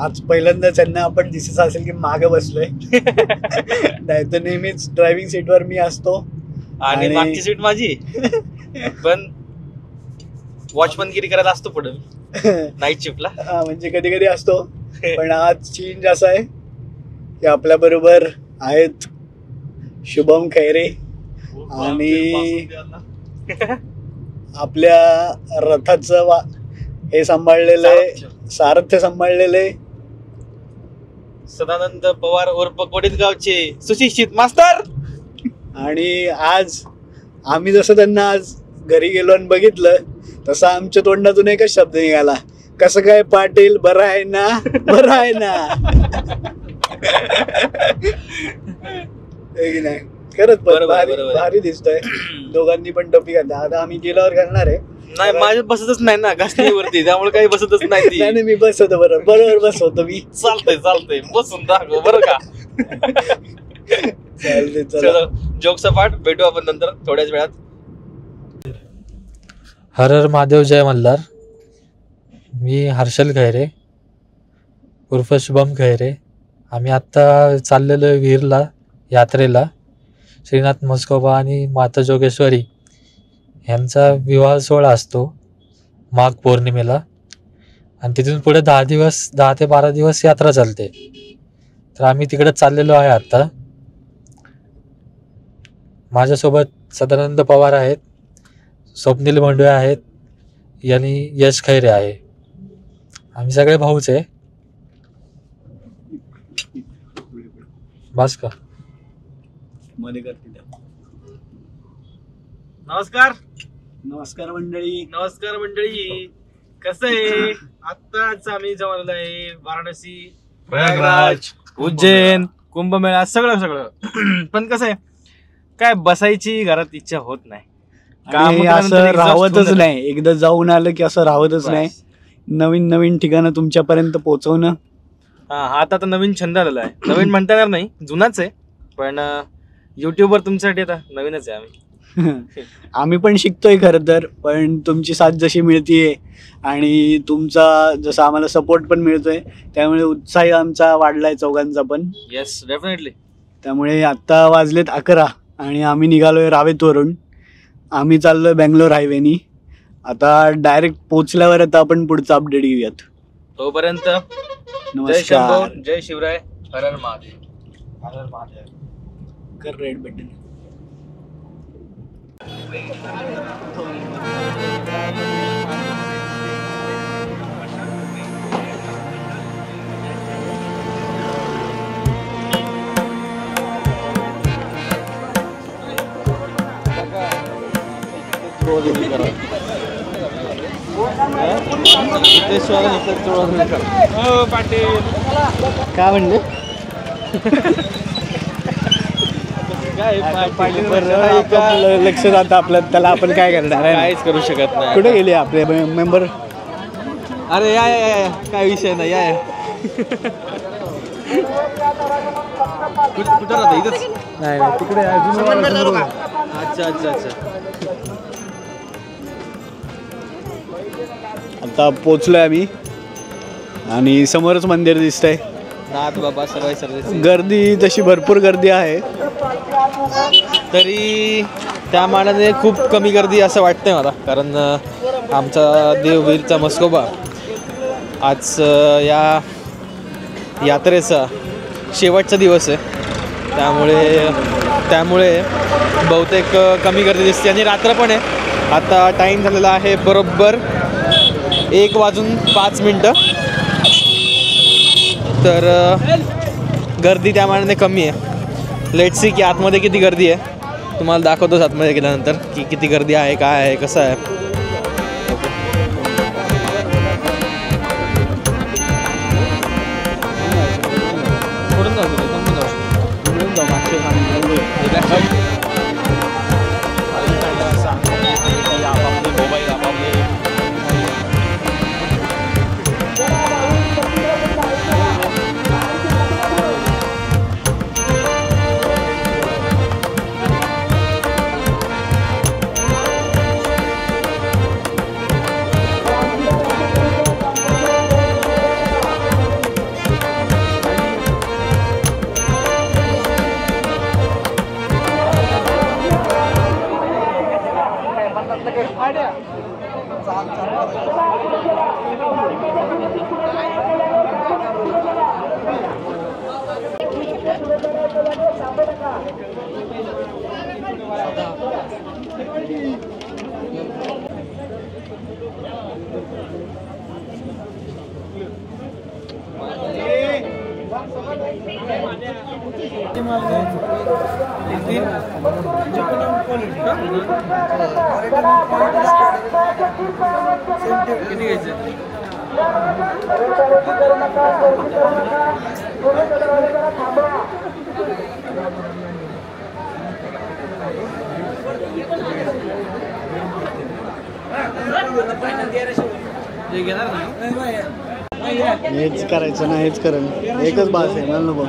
आज पहिल्यांदाच त्यांना आपण दिसत असेल की मागे बसलोय. नाही तर नेहमीच ड्रायव्हिंग सीटवर मी असतो आणि मागची सीट माझी. पण वॉचमनगिरी करायला असतो पुढे नाईट शिफ्टला. म्हणजे कधी कधी असतो. पण आज चेंज असा आहे की आपल्या बरोबर आहेत शुभम खैरे आणि आपल्या रथाचं हे सांभाळलेलं आहे, सारथ्य सांभाळलेलं आहे सदानंद पवार उर्फ कोडीतगावचे सुशिक्षित मास्तर. आणि आज आम्ही जसं त्यांना आज घरी गेलो आणि बघितलं तसं आमच्या तोंडातून एकच शब्द निघाला, कसं काय पाटील, बरं आहे ना, बरं आहे ना. नाही खरंच भारी दिसतोय. दोघांनी पण टोपी घातली. आता आम्ही गेल्यावर घालणार आहे. नाही माझ्या बसतच नाही ना घासणीवरती, त्यामुळे काही बसतच नाही. नाही मी बसवतो, बरोबर बसवतो मी. चालतंय बसून दाखव बरं का. चालतंय, चला जोक सपाट. भेटू आपण नंतर थोड्याच वेळात. हर हर महादेव, जय मल्हार. मी हर्षल खैरे उर्फ शुभम खैरे. आम्ही आत्ता चाललेलो वीरला यात्रेला. श्रीनाथ म्हस्कोबा आणि माता जोगेश्वरी यांचा विवाह सोहळा असतो माघ पौर्णिमेला. आणि तिथून पुढे 10 ते 12 दिवस यात्रा चालते. तर आम्ही तिकडे चाललेलो आहे आत्ता. माझ्यासोबत सदानंद पवार आहेत, स्वप्नील भोंडवे आहेत आणि यश खैरे आहे. आम्ही सगळे भाऊच आहे. बस का मध्ये करते. नमस्कार मंडळी. कसं आहे, आत्ताच आम्ही जाऊन आहे वाराणसी, प्रयागराज, उज्जैन, कुंभमेळा सगळं. पण कसं आहे, काय बसायची घरात इच्छा होत नाही. असं राहतच नाही. एकदा जाऊन आलं की असं राहतच नाही. नवीन ठिकाणं तुमच्यापर्यंत पोहोचवणं आता तर नवीन छंद आलेला आहे. नवीन म्हणता येणार नाही, जुनाच आहे. पण युट्यूबवर तुमच्यासाठी आता नवीनच आहे. आम्ही पण शिकतोय खरं तर. पण तुमची साथ जशी मिळतीये आणि तुमचा जसा आम्हाला सपोर्ट पण मिळतोय, त्यामुळे उत्साह आमचा वाढलाय चौघांचा पण. Yes, definitely. त्यामुळे आत्ता वाजलेत 11 आणि आम्ही निघालोय रावेतवरून. आम्ही चाललोय बेंगलोर हायवेनी. आता डायरेक्ट पोचल्यावर आता आपण पुढचा अपडेट घेऊयात. तोपर्यंत नमस्कार, जय शिवराय, हर हर महादेव. कर रेड बटन. काय म्हणले? लक्ष जातं आपलं, त्याला आपण काय करणार आहे? काहीच करू शकत नाही. कुठे गेले आपले मेंबर? अरे या काय विषय नाही. या कुठं राहता? इथंच? नाही तिकडे. अच्छा. आता पोचलोय आम्ही आणि समोरच मंदिर दिसतंय. नाथ बाबा सर्व गर्दी तशी भरपूर गर्दी आहे, तरी त्या मानाने खूप कमी गर्दी असं वाटतंय मला. कारण आमचा देववीरचा म्हस्कोबा आज या यात्रेचा शेवटचा दिवस आहे. त्यामुळे बहुतेक कमी गर्दी दिसते. आणि रात्र पण आहे. आता टाईम झालेला आहे बरोबर 1:05. तर गर्दी त्या मानाने कमी आहे. लेट्स सी की आतमध्ये किती गर्दी आहे. तुम्हाला दाखवतोच आतमध्ये गेल्यानंतर की किती गर्दी आहे, काय आहे, कसं आहे. हेच करायचं ना, हेच करेल, एकच बास आहे ना नको.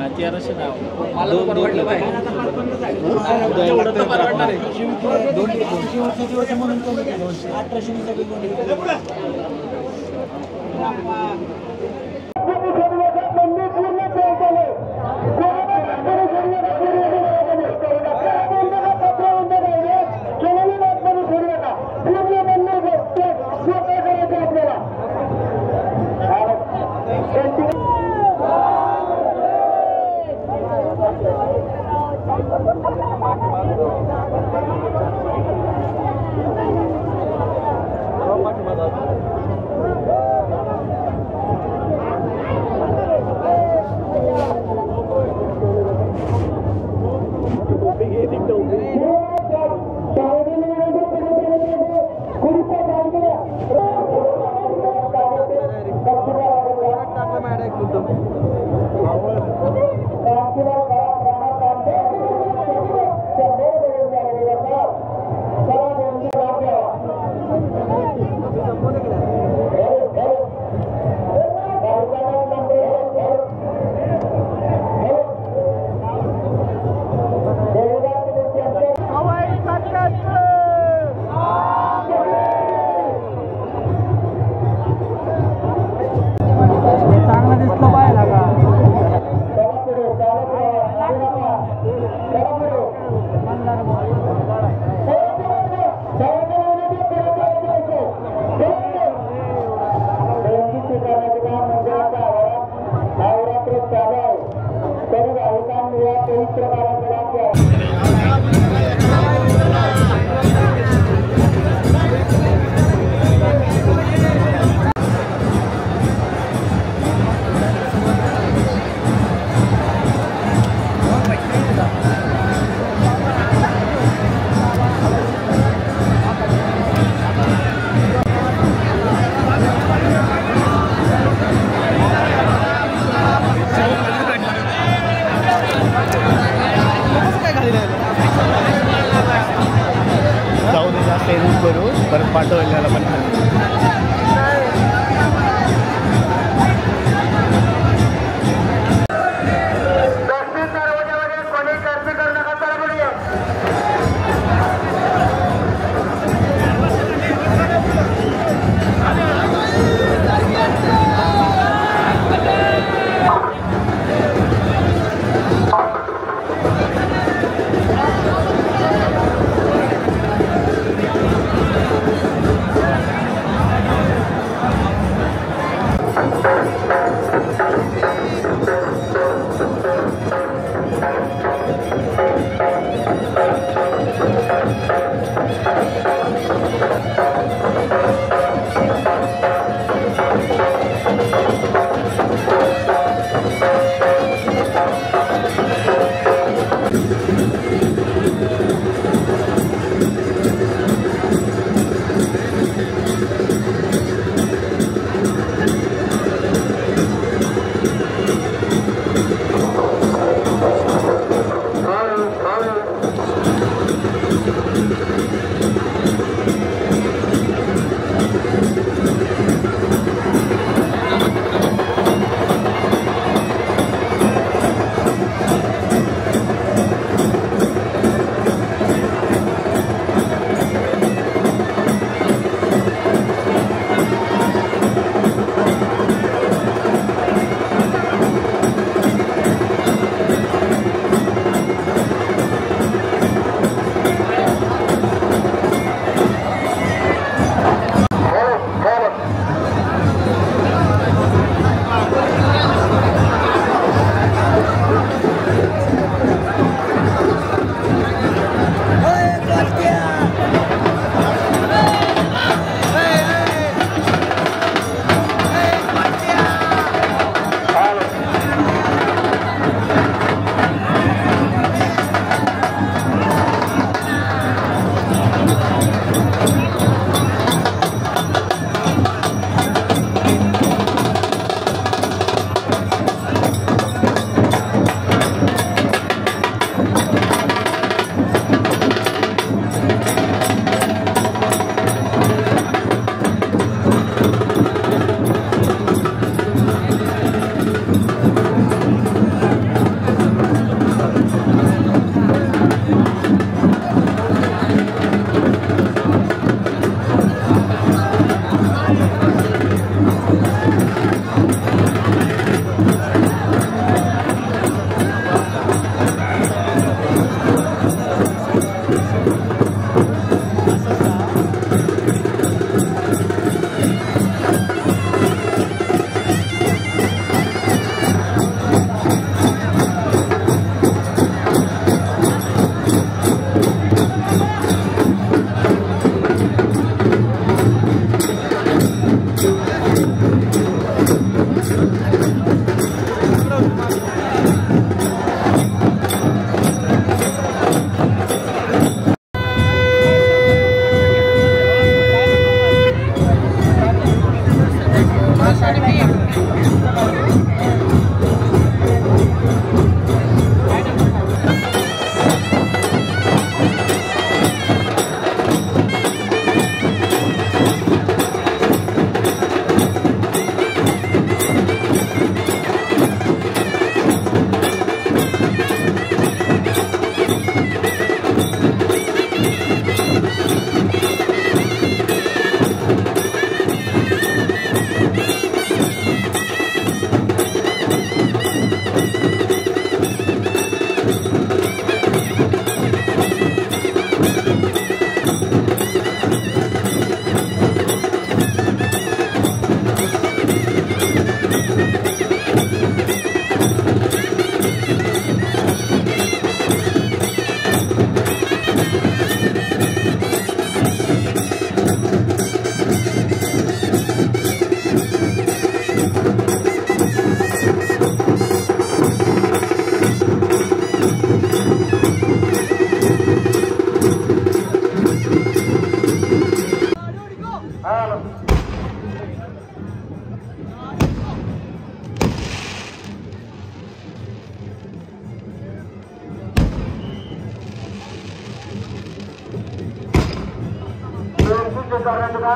परत पाठवलेला पण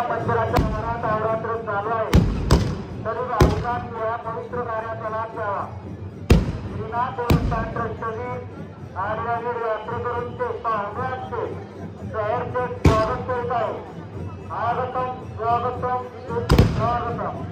मंदिराच्या मनात अवरात्र चालू आहे तरी भाविकांनी या पवित्र कार्याचा लाभ घ्यावा. श्रीनाथ देवस्थान ट्रस्टने आडवागीर यात्रेकरूंचे पाहुण्यांचे शहरचे स्वागत करीत आहे. स्वागतम स्वागतम स्वागतम.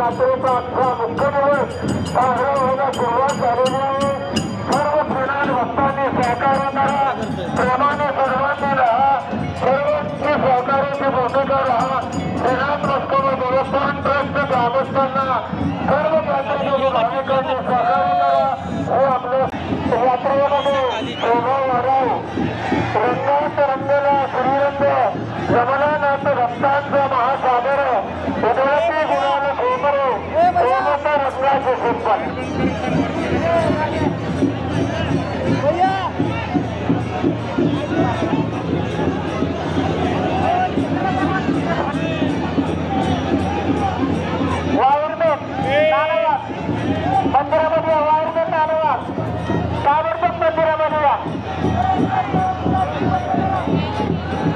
यात्रेचा आजचा मुख्य दिवस साजरा होण्यास सुरुवात झालेली आहे. सर्व श्रीनाथ भक्तांनी सहकार्य करा. प्रेमाने सर्वांनी राहा. सर्वांची सहकार्याची भूमिका राहा. श्रीनाथ मस्कोबा देवस्थान ट्रस्ट ग्रामस्थांना सर्व यात्रेकरी भाविकांनी सहकार्य करा. हे आपल्या यात्रेमध्ये शोभा वाढाव. मंदिरामध्ये वायरमॅन नानवा ताबडतोब मंदिरामध्ये या.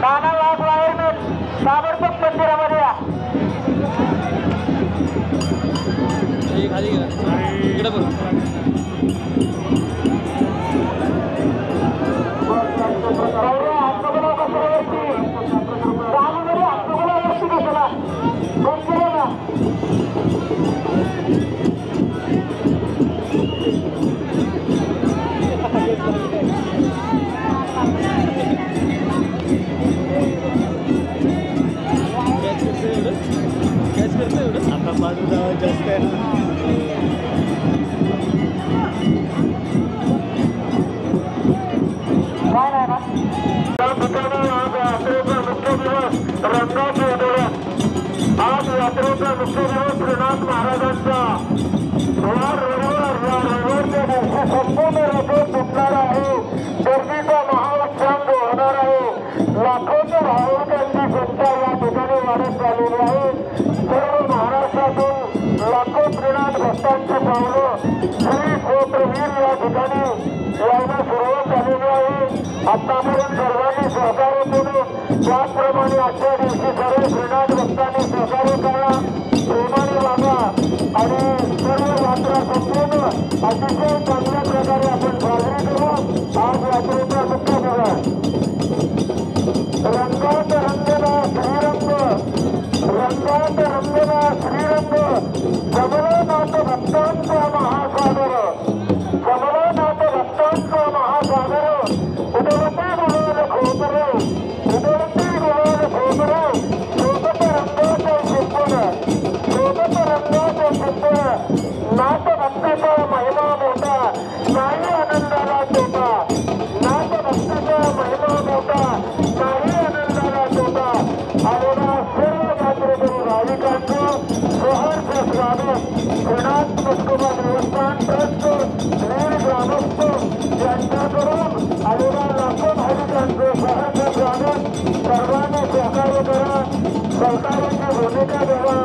नाना वाघ वायरमॅन ताबडतोब मंदिरामध्ये या. खाली इकडे बघ. आता बाजूला जास्त आहे ना. आज यात्रेचा मुख्य दिवस श्रीनाथ महाराजांचा रविवारच्या दिवशी संपूर्ण रथोत्सव सुटणार आहे. गर्दीचा महाउत्सव होणार आहे. लाखोच्या भाविकांची संख्या या ठिकाणी वाढत चाललेली आहे. सर्व महाराष्ट्रातून लाखो श्रीनाथ भक्तांची पावलं श्री क्षेत्रवीर या ठिकाणी यायला सुरुवात झालेली आहे. आतापर्यंत सर्वांनी सहकार्य केले त्याचप्रमाणे आजच्या दिवशी सर्व श्रीनाथ भक्तांनी सहकार्य करा, प्रेमाने वागा आणि सर्व यात्रा संपूर्ण अतिशय चांगल्या प्रकारे आपण साजरी करू. आज यात्रेचा मुख्य दिवस रंगात रंगला श्रीरंग, रंगात रंगला श्रीरंग, जमलनाथ भक्तांचा महासागर, जमलनाथ भक्तांचा महासागर. उदवते गुलाल खोबरे, उदवते गुलाल खोबरे, सोबत रंगाचे शिंपण, सोबत रंगाचे शिंपण. नाथ भक्तीचा महिमा मोठा, नाही आनंदाला तोटा. नाथ भक्तीचा महिमा मोठा, नाही आनंदाला तोटा. आलेला सर्व यात्रेकरी भाविकांचं सहर्ष स्वागत. श्रीनाथ मस्कोबा देवस्थान ट्रस्ट वीर ग्रामस्थ यांच्याकडून आलेल्या लाखो भाविकांचं सहर्ष स्वागत. सर्वांनी सहकार्य करा, सहकार्याची भूमिका द्यावा.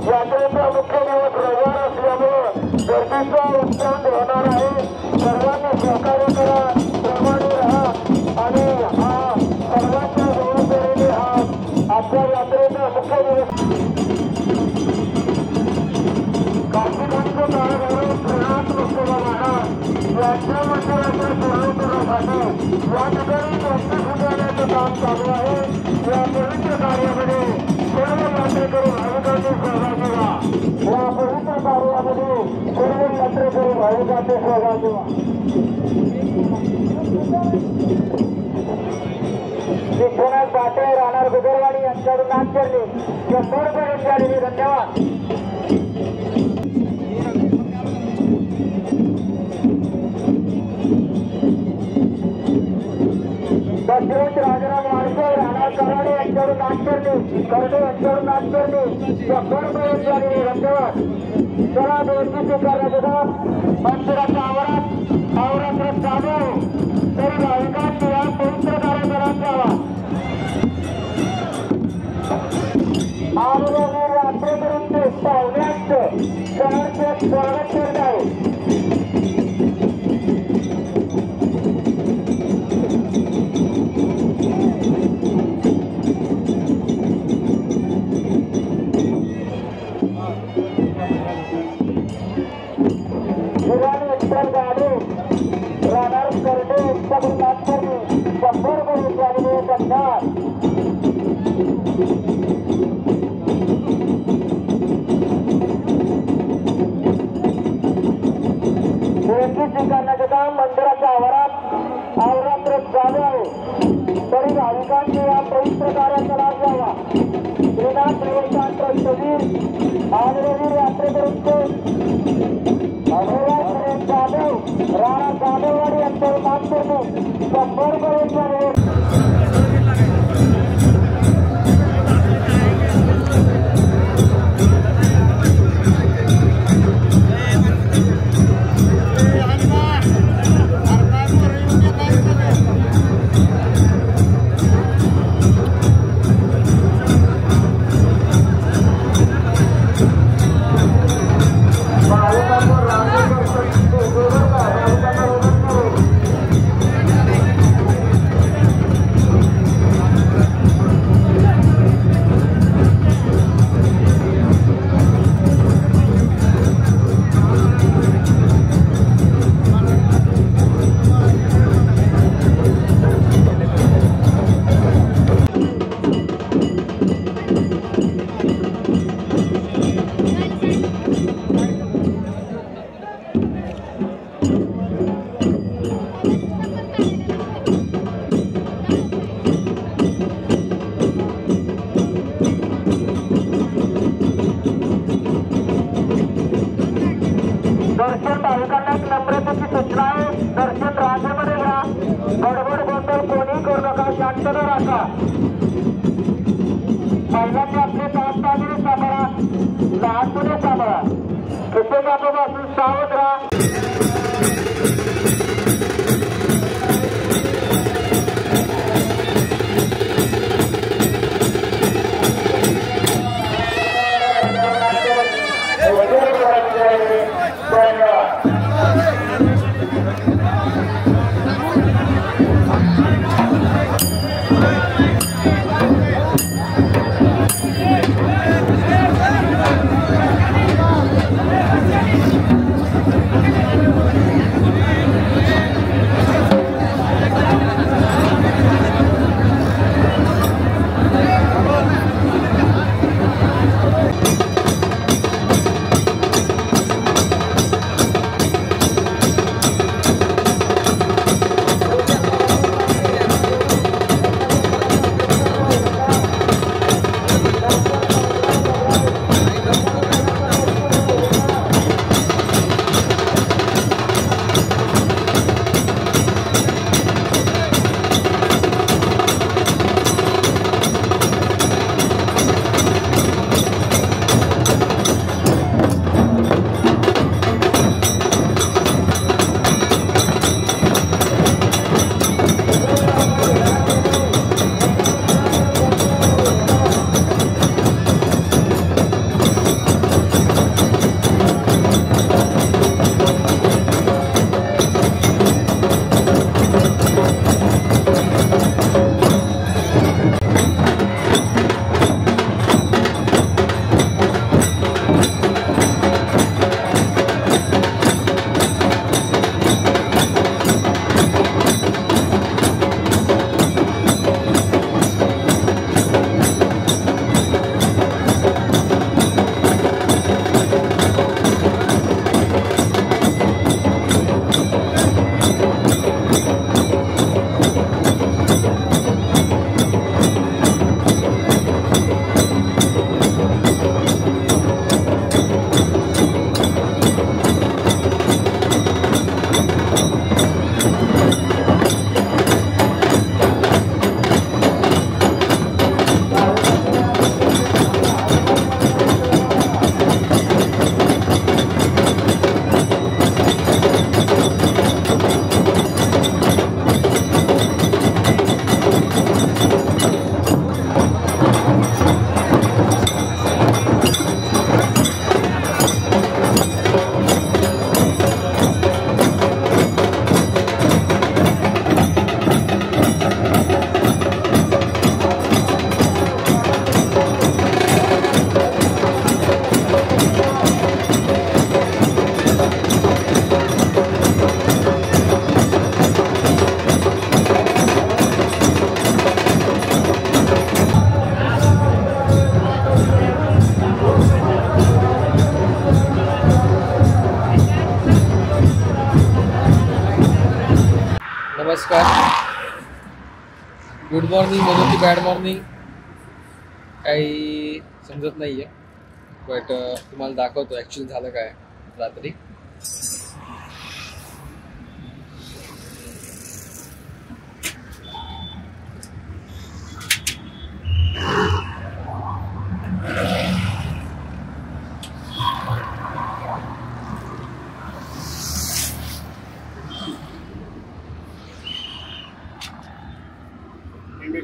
यात्रेचा मुख्य दिवस रविवार असल्यामुळे गर्दीचा उत्सव होणार आहे. सर्वांनी सहकार्य करा, प्रमाणे राहा आणि हा सर्वांच्या जबाबदारीने हा आजच्या यात्रेचा मुख्य दिवस. काशीनाथचं काळभैरव श्रीनाथ मस्कोबा महाराज यांच्या मंदिराच्या सुरळीकरणासाठी या ठिकाणी भक्ती सुधारण्याचं काम चालू आहे. या पवित्र कार्यामध्ये सर्व यात्रेकरी भाविकांनी सहभागी व्हा. या पवित्र कार्यामध्ये सर्व यात्रेकरी भाविकांनी सहभागी व्हा. विश्वनाथ पाटे राहणार गुगरवाडी यांच्याकडून नागपूरने शंभरपर्यंत झालेली. धन्यवाद. दशरथ राजाराम वाडकर राहणार कराडे यांच्याकडून नागपूरने, करडे यांच्याकडून नागपूरने शंभरपर्यंत झालेली. धन्यवाद. चला दोनची स्वीकारण्याचा मंदिराच्या आवारात चालू तरी भाविकांनी या पवित्र कार्यक्रमात जावा. आलेल्या यात्रेकरूंचे पाहुण्यांचं सहर्ष स्वागत करत आहे. राहणार करडे यांच्याकडून नागपूरने 100 पर्यंत झालेले. धन्यवाद. देणगी स्वीकारण्याचं काम मंदिराच्या आवारात चालू आहे. तरी भाविकांनी या पवित्र कार्याचा लाभ घ्यावा. श्रीनाथ देवस्थान ट्रस्ट वीर आगरेवीर यात्रेकरूंचे अभिराज जाधव राणा जाधववाडी यांच्यावर नागपूरने 100 पर्यंत झाले. नका. महिलांनी आपले तांदूळ सांभाळा, लहान मुले सांभाळा. किशोरापासून सावध राहा. नमस्कार. गुड मॉर्निंग म्हणू की बॅड मॉर्निंग काही समजत नाही आहे, बट तुम्हाला दाखवतो ॲक्च्युली झालं काय रात्री.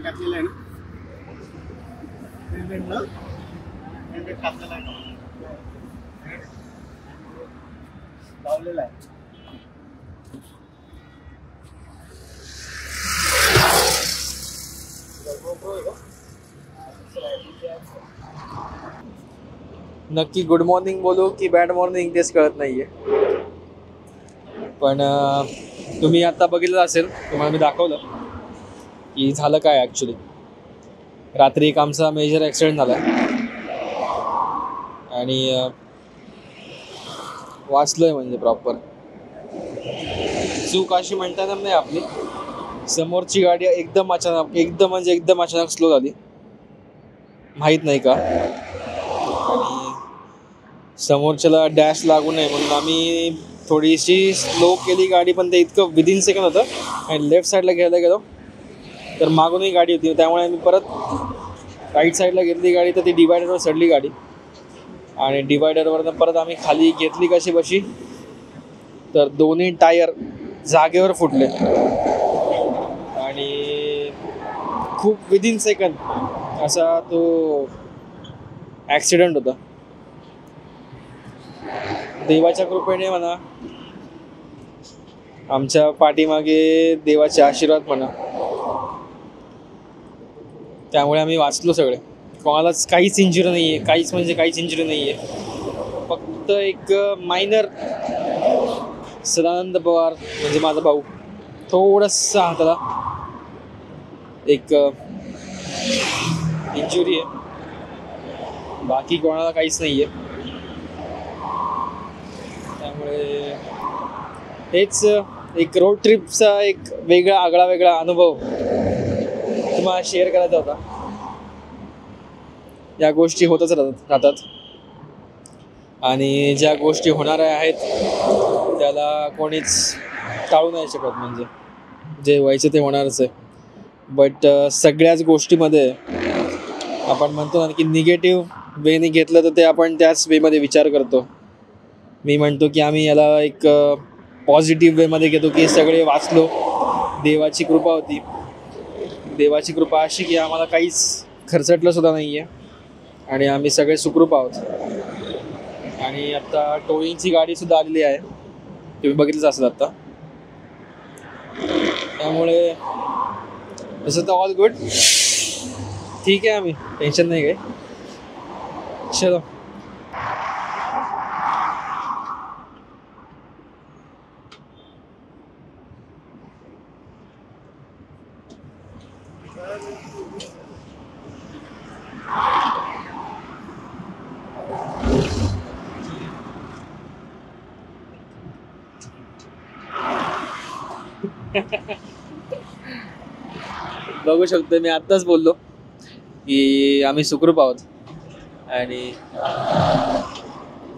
टाकलेला आहे ना, टाकलेला आहे लावलेला आहे. नक्की गुड मॉर्निंग बोलू की बॅड मॉर्निंग तेच कळत नाहीये. पण तुम्ही आता बघितलं असेल, तुम्हाला मी दाखवलं की झालं काय ॲक्च्युली. रात्री एक आमचा मेजर ॲक्सिडेंट झाला आणि वाचलोय म्हणजे प्रॉपर. चूक अशी म्हणता येणार नाही आपली. समोरची गाडी एकदम अचानक स्लो झाली, माहीत नाही का, आणि समोरच्याला डॅश लागू नये म्हणून आम्ही थोडीशी स्लो केली गाडी, पण ते इतकं विदिन सेकंड होतं. आणि लेफ्ट साईडला घ्यायला गेलो तर मागूनही गाडी होती, त्यामुळे आम्ही परत राईट साईडला घेतली गाडी, तर ती डिवायडरवर चढली गाडी आणि डिवायडरवरनं परत आम्ही खाली घेतली कशी बशी, तर दोन्ही टायर जागेवर फुटले आणि खूप विदिन सेकंद असा तो ॲक्सिडेंट होता. देवाच्या कृपेने म्हणा, आमच्या पाठीमागे देवाचे आशीर्वाद म्हणा, त्यामुळे आम्ही वाचलो सगळे. कोणालाच काहीच इंजुरी नाही आहे, काहीच म्हणजे काहीच इंजुरी नाही आहे. फक्त एक मायनर सदानंद पवार म्हणजे माझा भाऊ, थोडंसं हाताला एक इंजुरी आहे, बाकी कोणाला काहीच नाही आहे. त्यामुळे हेच एक रोड ट्रिपचा एक वेगळा आगळा वेगळा अनुभव तुम्हाला शेअर करायचा होता. या गोष्टी होतच राहतात आणि ज्या गोष्टी होणाऱ्या आहेत त्याला कोणीच टाळू नाही शकत. म्हणजे जे व्हायचं ते होणारच आहे. बट सगळ्याच गोष्टीमध्ये आपण म्हणतो ना की निगेटिव्ह वेने घेतलं तर ते आपण त्याच वेमध्ये विचार करतो. मी म्हणतो की आम्ही याला एक पॉझिटिव्ह वेमध्ये घेतो की सगळे वाचलो, देवाची कृपा होती. देवाची कृपा अशी की आम्हाला काहीच खर्चटलं सुद्धा नाही आहे आणि आम्ही सगळे सुखरूप आहोत. आणि आत्ता टोईंगची गाडीसुद्धा आलेली आहे, तुम्ही बघितलंच असेल आत्ता. त्यामुळे तसं तर ऑल गुड, ठीक आहे, आम्ही टेन्शन नाही काही. चलो बघू शकतो, मी आत्ताच बोललो की आम्ही सुखरूप आहोत आणि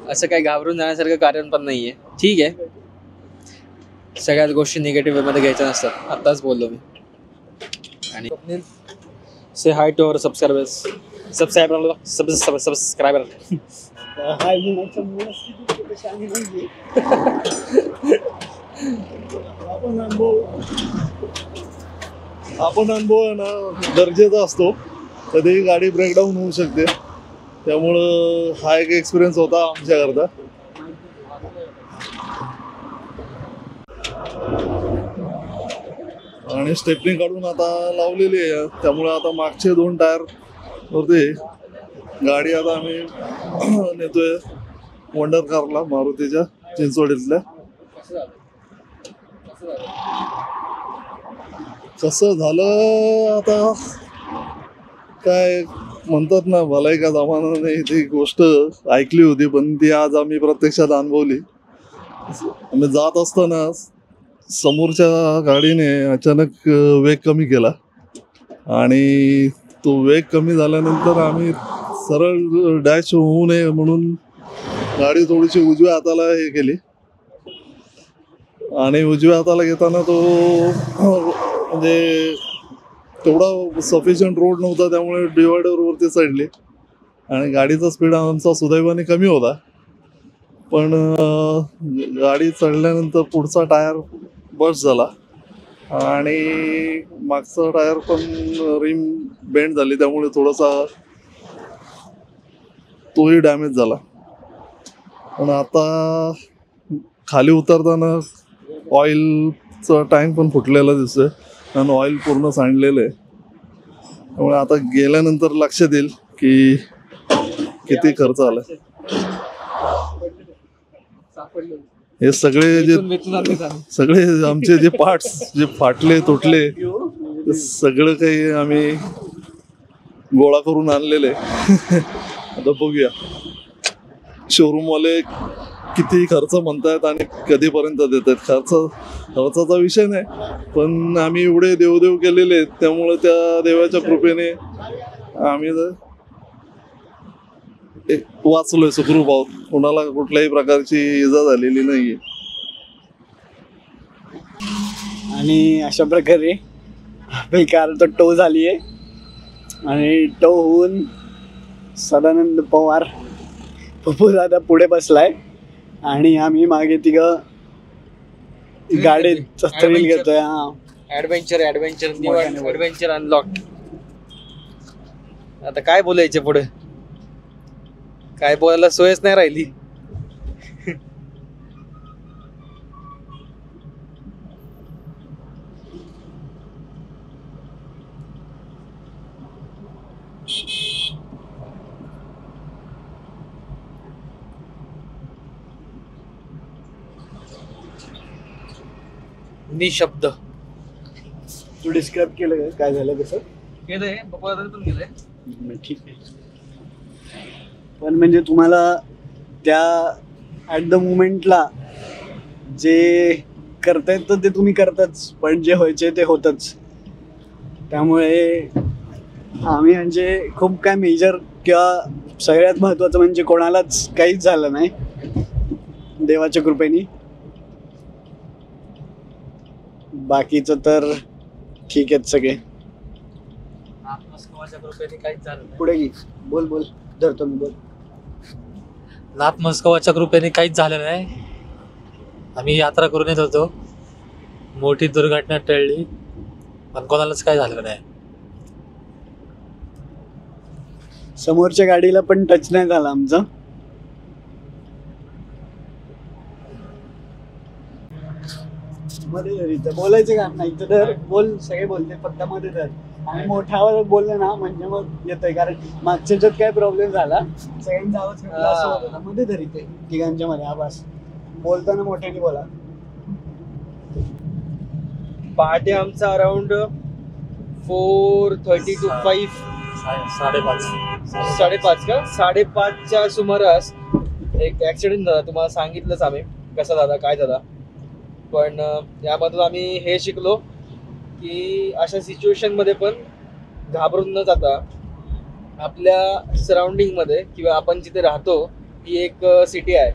असं काही घाबरून जाण्यासारखं कारण पण नाही आहे. ठीक आहे, सगळ्याच गोष्टी निगेटिव्ह वेमध्ये घ्यायच्या नसतात, आत्ताच बोललो मी. आणि से हाय टू अवर सबस्क्रायबर्स, सबस्क्रायबर. आपण अनुभव आहे ना गरजेचा असतो. कधीही गाडी ब्रेकडाऊन होऊ शकते, त्यामुळं हा एक एक्सपिरियन्स होता आमच्याकरता. आणि स्टेपनी काढून आता लावलेली आहे, त्यामुळे आता मागचे 2 टायर वरती गाडी आता आम्ही नेतोय वंडर कारला, मारुतीच्या चिंचवडीतल्या. कसं झालं आता काय म्हणतात ना, भलाई का जमाना नाही, ती गोष्ट ऐकली होती पण ती आज आम्ही प्रत्यक्षात अनुभवली. आम्ही जात असताना समोरच्या गाडीने अचानक वेग कमी केला आणि तो वेग कमी झाल्यानंतर आम्ही सरळ डॅश होऊ नये म्हणून गाडी थोडीशी उजव्या हाताला हे केली आणि उजव्या हाताला घेताना तो म्हणजे तेवढा सफिशियंट रोड नव्हता, त्यामुळे डिवायडरवरती चढली आणि गाडीचा स्पीड आमचा सुदैवाने कमी होता. पण गाडी चढल्यानंतर पुढचा टायर बस्ट झाला आणि मागचा टायर पण रिम बेंड झाली, त्यामुळे थोडासा तोही डॅमेज झाला. पण आता खाली उतरताना ऑइलचा टँक पण फुटलेला दिसतोय आणि ऑइल पूर्ण सांडलेलं आहे. त्यामुळे आता गेल्यानंतर लक्षात येईल की किती खर्च आला. हे सगळे आमचे जे पार्ट्स जे फाटले तुटले सगळं काही आम्ही गोळा करून आणलेले. आता बघूया शोरूमवाले किती खर्च म्हणतायत आणि कधीपर्यंत देत आहेत. खर्चाचा विषय नाही, पण आम्ही एवढे देवदेव केलेले आहेत, त्यामुळे त्या देवाच्या कृपेने आम्ही वाचलोय, सुखरूप आहोत. कोणाला कुठल्याही प्रकारची इजा झालेली नाहीये. आणि अशा प्रकारे आपली कार तर टो झाली आहे आणि टो होऊन सदानंद पवार पप्पू दादा पुढे बसलाय आणि आम्ही मागे तिघं गाडीत थ्रिल घेतोय. हा, ऍडव्हेंचर मोठ्याने ऍडव्हेंचर अनलॉक. आता काय बोलायचे पुढे, काय बोलायला सोयच नाही राहिली. निशब्द तू डिस्क्राईब केलं का काय झालं कसं? केलंय, पप्पा पण केलंय. ठीक आहे. पण म्हणजे तुम्हाला त्या ॲट द मुमेंटला जे करता येतं ते तुम्ही करताच, पण जे व्हायचे ते होतच. त्यामुळे आम्ही म्हणजे खूप काय मेजर किंवा सगळ्यात महत्त्वाचं म्हणजे कोणालाच काहीच झालं नाही देवाच्या कृपेने. बाकीचं तर ठीक आहेत सगळे. पुढे घे, बोल बोल, धरतो मी, बोल. नाथ मस्कोवाच्या कृपेने काहीच झालं नाही. आम्ही यात्रा करून येत होतो, मोठी दुर्घटना टळली, पण कोणालाच काय झालं नाही. समोरच्या गाडीला पण टच नाही झाला आमचा. मध्ये धर, इथं बोलायचं का नाही, इथं धर, बोल, सगळे बोलते, फक्त मध्ये धर. आणि मोठ्या आवाजात बोलले ना म्हणजे मग येतोय, कारण मागच्या ह्याच्यात काय प्रॉब्लेम झाला, सगळ्यांचा आवाज कमी असं होत होता. मध्ये धर इथे तिघांच्या मध्ये आवाज, बोलताना मोठ्याने बोला. पहाटे आमचा अराउंड 4:30 to 5, 5:30 का 5:30च्या सुमारास एक ऍक्सिडेंट झाला. तुम्हाला सांगितलंच आम्ही कसा झाला, काय झाला. पण यामधून आम्ही हे शिकलो की अशा सिच्युएशनमध्ये पण घाबरून न जाता आपल्या सराउंडिंगमध्ये किंवा आपण जिथे राहतो ही एक सिटी आहे,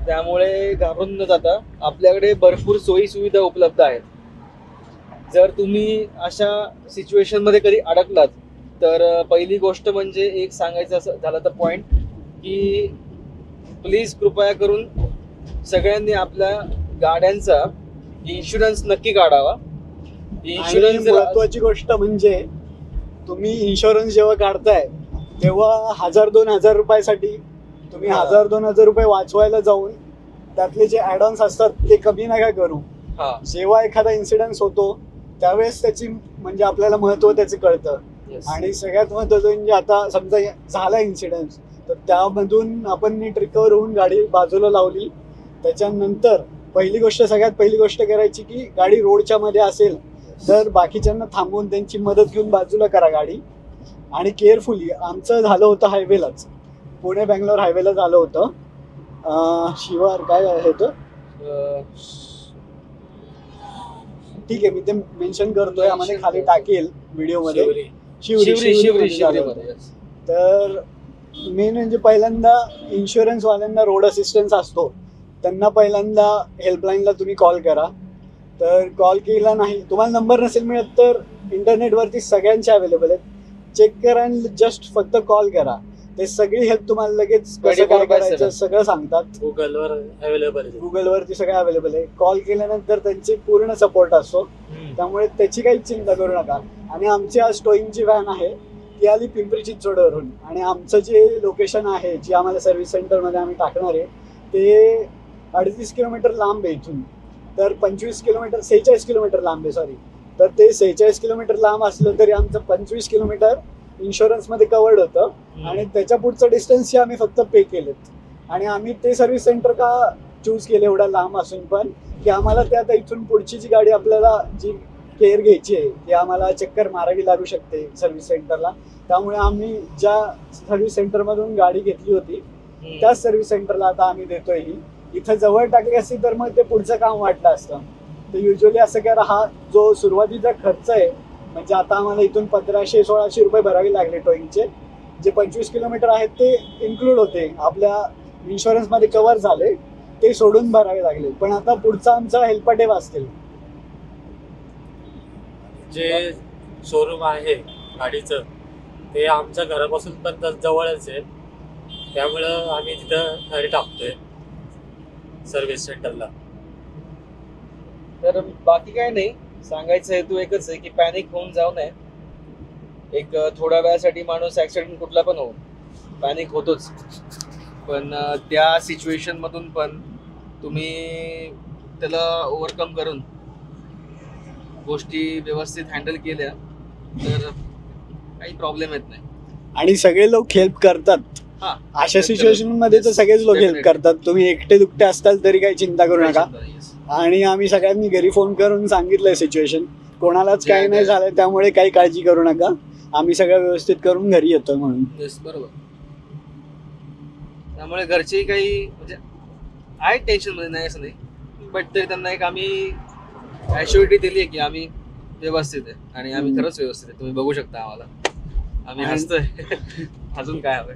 त्यामुळे घाबरून न जाता आपल्याकडे भरपूर सोयी सुविधा उपलब्ध आहेत. जर तुम्ही अशा सिच्युएशनमध्ये कधी अडकलात तर पहिली गोष्ट म्हणजे एक सांगायचं असं झालं तर पॉईंट की प्लीज कृपया करून सगळ्यांनी आपल्या गाड्यांचा इन्शुरन्स नक्की काढावा. इन्शुरन्स महत्वाची गोष्ट म्हणजे तुम्ही इन्शुरन्स जेव्हा काढताय तेव्हा 1,000-2,000 रुपयासाठी तुम्ही 1,000-2,000 रुपये वाचवायला जाऊन त्यातले जे ॲड ऑन्स असतात ते कमी नका करू. जेव्हा एखादा इन्सिडेंट होतो त्यावेळेस त्याची म्हणजे आपल्याला महत्व त्याचं कळतं. आणि सगळ्यात महत्वाचं म्हणजे आता समजा झाला इन्सिडेंट तर त्यामधून आपण नीट रिकवर होऊन गाडी बाजूला लावली. त्याच्यानंतर सगळ्यात पहिली गोष्ट करायची की गाडी रोडच्या मध्ये असेल तर बाकीच्यांना थांबवून त्यांची मदत घेऊन बाजूला करा गाडी. आणि केअरफुली, आमचं झालं होतं हायवेलाच, पुणे बेंगलोर हायवेला झालं होतं. शिवार काय आहे तो, ठीक आहे मी ते मेन्शन करतोय, आम्हाला खाली टाकेल व्हिडिओमध्ये. शिवरी. तर मेन म्हणजे पहिल्यांदा इन्शुरन्सवाल्यांना रोड असिस्टन्स असतो, त्यांना पहिल्यांदा हेल्पलाईनला तुम्ही कॉल करा. तर कॉल केला नाही, तुम्हाला नंबर नसेल मिळत तर इंटरनेटवरती सगळ्यांचे अवेलेबल आहेत, चेक करा आणि जस्ट फक्त कॉल करा. ते सगळी हेल्प तुम्हाला लगेच कसं काय करायचं सगळं सांगतात. गुगलवरती सगळं अवेलेबल आहे. कॉल केल्यानंतर त्यांची पूर्ण सपोर्ट असतो, त्यामुळे त्याची काही चिंता करू नका. आणि आमची आज टोईंगची व्हॅन आहे, ती आली पिंपरी चिंचवडवरून. आणि आमचं जे लोकेशन आहे, जी आम्हाला सर्व्हिस सेंटरमध्ये आम्ही टाकणार आहे, ते 38 किलोमीटर लांब आहे इथून. तर 46 किलोमीटर लांब आहे, सॉरी. तर ते 46 किलोमीटर लांब असलं तरी आमचं 25 किलोमीटर इन्शुरन्समध्ये कवर्ड होतं. आणि त्याच्या पुढचं डिस्टन्स आम्ही फक्त पे केलेत. आणि आम्ही ते सर्व्हिस सेंटर का चूज केलं एवढा लांब असून पण, की आम्हाला त्या इथून पुढची जी गाडी आपल्याला जी केअर घ्यायची आहे ती आम्हाला चक्कर मारावी लागू शकते सर्व्हिस सेंटरला. त्यामुळे आम्ही ज्या सर्व्हिस सेंटरमधून गाडी घेतली होती त्याच सर्व्हिस सेंटरला आता आम्ही देतोय. ही इथं जवळ टाकली असती तर मग ते पुढचं काम वाटलं असतं. तर युजली असं करा, हा जो सुरुवातीचा खर्च आहे म्हणजे आता आम्हाला इथून 1,500-1,600 रुपये भरावे लागले टोईंगचे. जे 25 किलोमीटर आहेत ते इन्क्लूड होते, आपल्या इन्शुरन्समध्ये कव्हर झाले, ते सोडून भरावे लागले. पण आता पुढचा आमचा हेल्पटे वाचतील. जे शोरूम आहे गाडीचं ते आमच्या घरापासून पण जवळच आहे, त्यामुळं आम्ही तिथं गाडी टाकतोय सर्व्हिस सेंटरला. तर बाकी काय नाही, सांगायचं हेतू एकच आहे की पॅनिक होऊन जाऊ नये. एक थोड्या वेळासाठी माणूस ॲक्सिडेंट कुठला पण हो, पॅनिक होतोच, पण त्या सिच्युएशन मधून पण तुम्ही त्याला ओव्हरकम करून गोष्टी व्यवस्थित हँडल केल्या तर काही प्रॉब्लेम येत नाही. आणि सगळे लोक हेल्प करतात. हा, अशा सिच्युएशन मध्ये तर सगळेच लोक हेल्प करतात. तुम्ही एकटे दुकटे असताल तरी काही चिंता करू नका. आणि आम्ही सगळ्यांनी घरी फोन करून सांगितलंय सिच्युएशन, कोणालाच काही नाही झालंय, त्यामुळे काही काळजी करू नका. आम्ही सगळं व्यवस्थित करून घरी येतो म्हणून. बरोबर. त्यामुळे घरचे काही म्हणजे आहे टेन्शन मध्ये नाही असं नाही, बट तरी त्यांना एक आम्ही ॲश्युरिटी दिली आहे की आम्ही व्यवस्थित आहे आणि आम्ही खरंच व्यवस्थित आहे. तुम्ही बघू शकता आम्हाला, आम्ही हसतोय. अजून काय हवंय?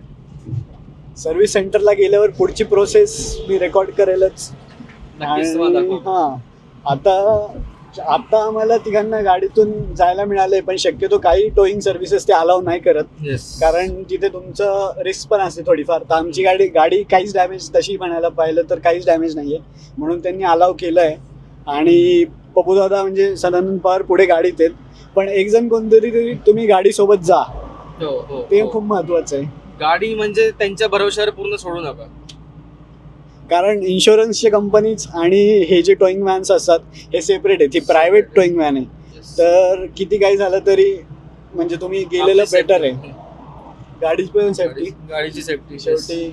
सर्व्हिस सेंटरला गेल्यावर पुढची प्रोसेस मी रेकॉर्ड करेलच. नक्कीच तुम्हाला दाखवू. आता आम्हाला तिघांना गाडीतून जायला मिळालंय, पण शक्यतो काही टोईंग सर्व्हिसेस ते अलाव नाही करत, कारण तिथे तुमचं रिस्क पण असते थोडीफार. तर आमची गाडी काहीच डॅमेज, तशी म्हणायला पाहिलं तर काहीच डॅमेज नाहीये, म्हणून त्यांनी अलाव केलंय. आणि पप्पूदादा म्हणजे सदानंद पवार पुढे गाडीत आहेत, पण एक जण कोणतरी तुम्ही गाडी सोबत जा, ते खूप महत्वाचं आहे. गाडी म्हणजे त्यांच्या भरोश्यावर पूर्ण सोडू नका, कारण इन्शुरन्सचे कंपनीज आणि हे जे टोईंग व्हॅन्स असतात हे सेपरेट आहे. ती प्रायव्हेट टोईंग व्हॅन आहे, तर किती काही झालं तरी म्हणजे तुम्ही गेलेलं बेटर आहे. गाडीची पण सेफ्टी, गाडीची सेफ्टी शेवटी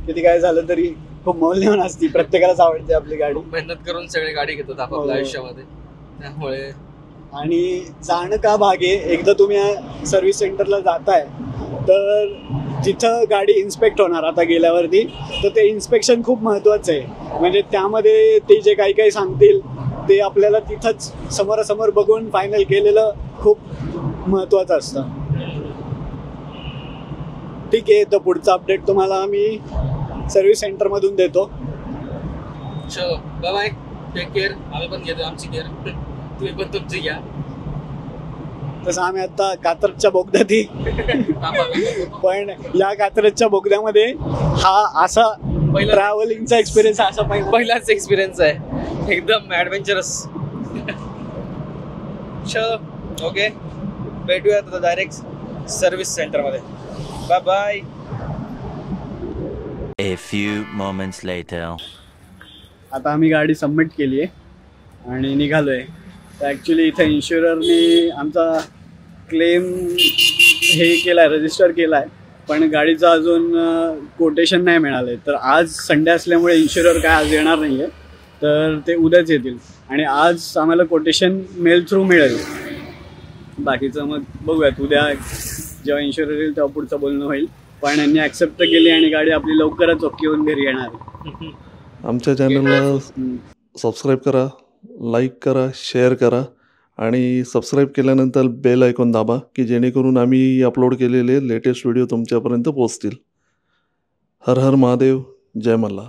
किती काय झालं तरी खूप मौल्यवान असती. प्रत्येकालाच आवडते आपली गाडी. मेहनत करून सगळे गाडी घेतात आपापल्या आयुष्यामध्ये, त्यामुळे. आणि जाणं का भाग आहे, एकदा तुम्ही सर्व्हिस सेंटरला जाताय तर जिथं गाडी इन्स्पेक्ट होणार आता गेल्यावरती, तर ते इन्स्पेक्शन खूप महत्त्वाचं आहे. म्हणजे त्यामध्ये ते जे काही सांगतील ते आपल्याला तिथंच समोरासमोर बघून फायनल केलेलं खूप महत्त्वाचं असतं. ठीक आहे, तर पुढचा अपडेट तुम्हाला आम्ही सर्व्हिस सेंटरमधून देतो. चलो बाय बाय, टेक केअर. आम्ही पण घेतो आमची केअर, तुम्ही पण तुमची घ्या. तसं आम्ही आता कात्रजच्या बोगद्यात पण या कात्रजच्या बोगद्यामध्ये हा असा ट्रॅव्हलिंगचा एक्सपिरियन्स असा पहिलाच एक्सपिरियन्स आहे, एकदम ॲडव्हेंचरस. चलो ओके, भेटूया आता डायरेक्ट सर्व्हिस सेंटरमध्ये. Bye bye. A few moments later. आता आम्ही गाडी सबमिट केली आहे आणि निघालोय. तर ॲक्च्युली इथं इन्शुररने आमचा क्लेम हे केला आहे, रजिस्टर केला आहे, पण गाडीचं अजून कोटेशन नाही मिळालं आहे. तर आज संडे असल्यामुळे इन्शुरर काय आज येणार नाही आहे, तर ते उद्याच येतील. आणि आज आम्हाला कोटेशन मेल थ्रू मिळेल. बाकीचं मग बघूयात, उद्या जेव्हा इन्शुरर येईल तेव्हा पुढचं बोलणं होईल. पण यांनी ॲक्सेप्ट केली आणि गाडी आपली लवकरच ओके होऊन घरी येणार आहे. आमच्या चॅनलला सबस्क्राईब करा, लाईक करा, शेअर करा आणि सबस्क्राईब केल्यानंतर बेल आयकॉन दाबा की जेणेकरून आम्ही अपलोड केलेले लेटेस्ट व्हिडिओ तुमच्यापर्यंत पोहोचतील. हर हर महादेव, जय मल्हार.